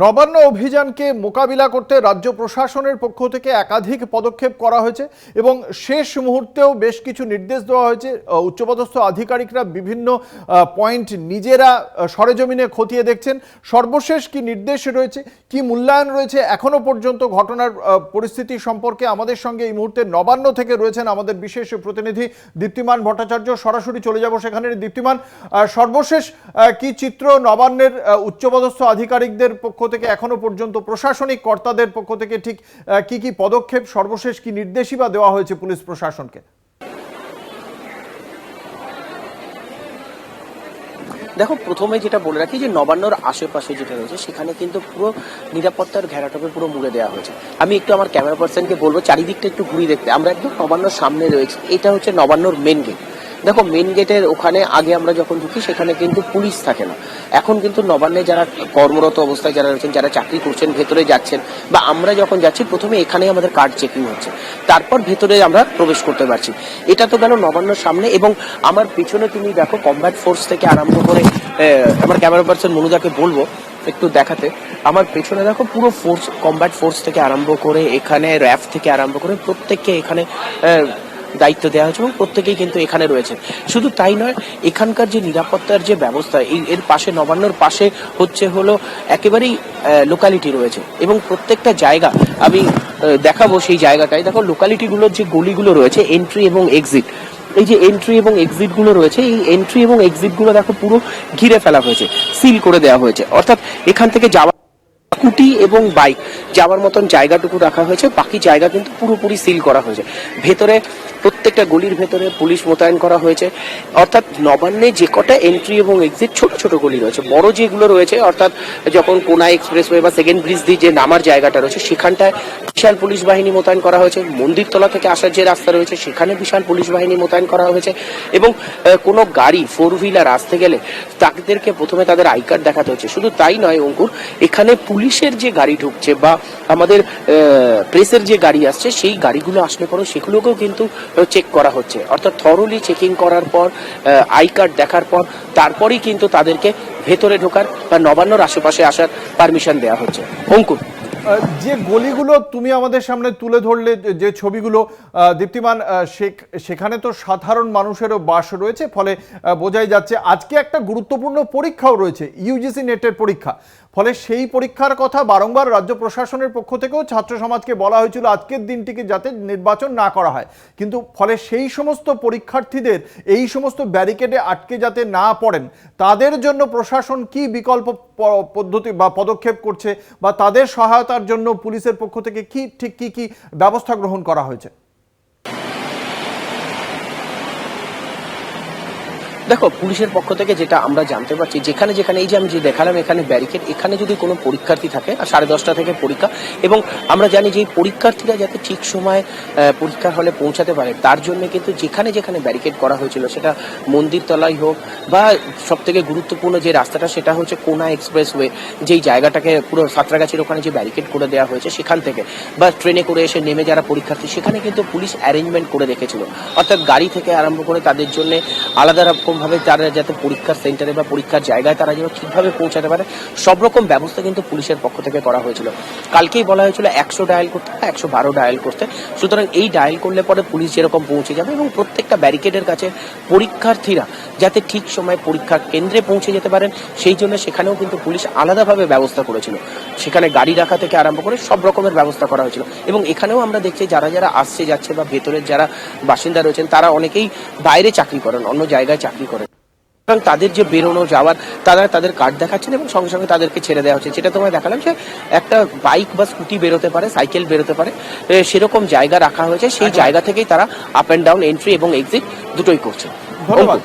নবান্ন অভিযানকে মোকাবিলা করতে রাজ্য প্রশাসনের পক্ষ থেকে একাধিক পদক্ষেপ করা হয়েছে এবং শেষ মুহূর্তেও বেশ কিছু নির্দেশ দেওয়া হয়েছে। উচ্চপদস্থ আধিকারিকরা বিভিন্ন পয়েন্ট নিজেরা সরেজমিনে খতিয়ে দেখছেন। সর্বশেষ কি নির্দেশ রয়েছে, কি মূল্যায়ন রয়েছে এখনো পর্যন্ত ঘটনার পরিস্থিতি সম্পর্কে আমাদের সঙ্গে এই মুহূর্তে নবান্ন থেকে রয়েছেন আমাদের বিশেষ প্রতিনিধি দীপ্তিমান ভট্টাচার্য। সরাসরি চলে যাব সেখানে। দীপ্তিমান, সর্বশেষ কি চিত্র নবান্নের উচ্চপদস্থ আধিকারিকদের পক্ষ থেকে এখনো পর্যন্ত, প্রশাসনিক কর্তাদের পক্ষ থেকে ঠিক কি কি পদক্ষেপ, সর্বশেষ কি নির্দেশই বা দেওয়া হয়েছে পুলিশ প্রশাসনকে? দেখো, প্রথমে যেটা বলে রাখি যে নবান্নর আশেপাশে যেটা রয়েছে সেখানে কিন্তু পুরো নিরাপত্তার ঘেরাটোপে পুরো মুড়ে দেওয়া হয়েছে। আমি একটু আমার ক্যামেরা পার্সনকে বলবো চারিদিকটা একটু ঘুরিয়ে দেখতে। আমরা একদম নবান্নর সামনে রয়েছে, এটা হচ্ছে নবান্নর মেন গেট। দেখো, মেন গেটের ওখানে আগে আমরা যখন ঢুকি সেখানে কিন্তু পুলিশ থাকে না। এখন কিন্তু নবান্নে যারা কর্মরত অবস্থায় যারা রয়েছেন, যারা চাকরি করছেন, ভেতরে যাচ্ছেন বা আমরা যখন যাচ্ছি প্রথমে এখানে আমাদের কার্ড চেকিং হচ্ছে, তারপর ভেতরে আমরা প্রবেশ করতে পারছি। এটা তো গেল নবান্নর সামনে। এবং আমার পিছনে তুমি দেখো কমব্যাট ফোর্স থেকে আরম্ভ করে, আমার ক্যামেরা পার্সন মনুদাকে বলবো একটু দেখাতে। আমার পেছনে দেখো পুরো ফোর্স, কমব্যাট ফোর্স থেকে আরম্ভ করে এখানে র্যাফ থেকে আরম্ভ করে প্রত্যেককে এখানে দায়িত্ব দেওয়া হয়েছে এবং প্রত্যেকেই কিন্তু এখানে রয়েছে। শুধু তাই নয়, এখানকার যে নিরাপত্তার যে ব্যবস্থা, এর পাশে নবান্নর পাশে হলো একেবারেই লোকালিটি রয়েছে এবং প্রত্যেকটা জায়গা আমি দেখাবো। সেই জায়গাটায় দেখো লোকালিটিগুলোর যে গলিগুলো রয়েছে, এন্ট্রি এবং এক্সিট, এই যে এন্ট্রি এবং এক্সিট গুলো রয়েছে, এই এন্ট্রি এবং এক্সিট গুলো দেখো পুরো ঘিরে ফেলা হয়েছে, সিল করে দেওয়া হয়েছে। অর্থাৎ এখান থেকে যাওয়া স্কুটি এবং বাইক যাওয়ার মতন জায়গাটুকু রাখা হয়েছে, বাকি জায়গা কিন্তু পুরোপুরি সিল করা হয়েছে। ভেতরে প্রত্যেকটা গলির ভেতরে পুলিশ মোতায়েন করা হয়েছে। অর্থাৎ নবান্নে যে কটা এন্ট্রি এবং এক্সিট, ছোট ছোট গলি রয়েছে, বড় যেগুলো রয়েছে অর্থাৎ যখন কোনা এক্সপ্রেসওয়ে বা সেকেন্ড ব্রিজ দিয়ে যে নামার জায়গাটা রয়েছে সেখানটায় বিশাল পুলিশ বাহিনী মোতায়েন করা হয়েছে। মন্দিরতলা থেকে আসার যে রাস্তা রয়েছে সেখানে বিশাল পুলিশ বাহিনী মোতায়েন করা হয়েছে। এবং কোনো গাড়ি ফোর হুইলার আসতে গেলে তাদেরকে প্রথমে তাদের আই কার্ড দেখাতে হচ্ছে। শুধু তাই নয় অঙ্কুর, এখানে পুলিশের যে গাড়ি ঢুকছে বা আমাদের প্রেসের যে গাড়ি আসছে সেই গাড়িগুলো আসলে পরে সেগুলোকেও কিন্তু চেক করা হচ্ছে। অর্থাৎ থরলি চেকিং করার পর, আই কার্ড দেখার পর তারপরেই কিন্তু তাদেরকে ভেতরে ঢোকার বা নবান্নর আশেপাশে আসার পারমিশন দেওয়া হচ্ছে। অঙ্কুর, যে গলিগুলো তুমি আমাদের সামনে তুলে ধরলে, যে ছবিগুলো দীপ্তিমান, সেখানে তো সাধারণ মানুষেরও বাস রয়েছে, ফলে বোঝাই যাচ্ছে আজকে একটা গুরুত্বপূর্ণ পরীক্ষাও রয়েছে, ইউজিসি নেটের পরীক্ষা। ফলে সেই পরীক্ষার কথা বারংবার রাজ্য প্রশাসনের পক্ষ থেকেও ছাত্র সমাজকে বলা হয়েছিল আজকের দিনটিকে যাতে নির্বাচন না করা হয়। কিন্তু ফলে সেই সমস্ত পরীক্ষার্থীদের এই সমস্ত ব্যারিকেডে আটকে যাতে না পড়েন, তাদের জন্য প্রশাসন কি বিকল্প পদ্ধতি বা পদক্ষেপ করছে, বা তাদের সহায়তার জন্য পুলিশের পক্ষ থেকে কি ব্যবস্থা গ্রহণ করা হয়েছে? দেখো, পুলিশের পক্ষ থেকে যেটা আমরা জানতে পারছি, যেখানে যেখানে এই যে আমি যে দেখালাম এখানে ব্যারিকেড, এখানে যদি কোনো পরীক্ষার্থী থাকে, আর 10:30 থেকে পরীক্ষা, এবং আমরা জানি যে এই পরীক্ষার্থীরা যাতে ঠিক সময় পরীক্ষার হলে পৌঁছাতে পারে তার জন্য কিন্তু যেখানে যেখানে ব্যারিকেড করা হয়েছিল, সেটা মন্দিরতলাই হোক বা সব থেকে গুরুত্বপূর্ণ যে রাস্তাটা সেটা হচ্ছে কোনা এক্সপ্রেসওয়ে, যেই জায়গাটাকে পুরো সাঁতরাগাছির ওখানে যে ব্যারিকেড করে দেওয়া হয়েছে সেখান থেকে, বা ট্রেনে করে এসে নেমে যারা পরীক্ষার্থী সেখানে কিন্তু পুলিশ অ্যারেঞ্জমেন্ট করে রেখেছিল। অর্থাৎ গাড়ি থেকে আরম্ভ করে তাদের জন্য আলাদা ভাবে তারা যাতে পরীক্ষার সেন্টারে বা পরীক্ষার জায়গায় তারা যেন ঠিকভাবে পৌঁছাতে পারে, সব রকম ব্যবস্থা কিন্তু পুলিশের পক্ষ থেকে করা হয়েছিল। কালকেই বলা হয়েছিল 100 ডায়াল করতে, 112 ডায়াল করতে। সুতরাং এই ডায়াল করলে পরে পুলিশ যেরকম পৌঁছে যাবে এবং প্রত্যেকটা ব্যারিকেডের কাছে পরীক্ষার্থীরা যাতে ঠিক সময় পরীক্ষার কেন্দ্রে পৌঁছে যেতে পারেন সেই জন্য সেখানেও কিন্তু পুলিশ আলাদাভাবে ব্যবস্থা করেছিল। সেখানে গাড়ি রাখা থেকে আরম্ভ করে সব রকমের ব্যবস্থা করা হয়েছিল। এবং এখানেও আমরা দেখছি যারা যারা আসছে যাচ্ছে বা ভেতরের যারা বাসিন্দা রয়েছেন তারা অনেকেই বাইরে চাকরি করেন, অন্য জায়গায় চাকরি করেন। তাদের যে বেরোনো যাওয়ার, তারা তাদের কার্ড দেখাচ্ছেন এবং সঙ্গে সঙ্গে তাদেরকে ছেড়ে দেওয়া হচ্ছে। যেটা তোমায় দেখালাম যে একটা বাইক বা স্কুটি বেরোতে পারে, সাইকেল বেরোতে পারে, সেরকম জায়গা রাখা হয়েছে। সেই জায়গা থেকেই তারা আপ অ্যান্ড ডাউন, এন্ট্রি এবং এক্সিট দুটোই করছে। ধন্যবাদ।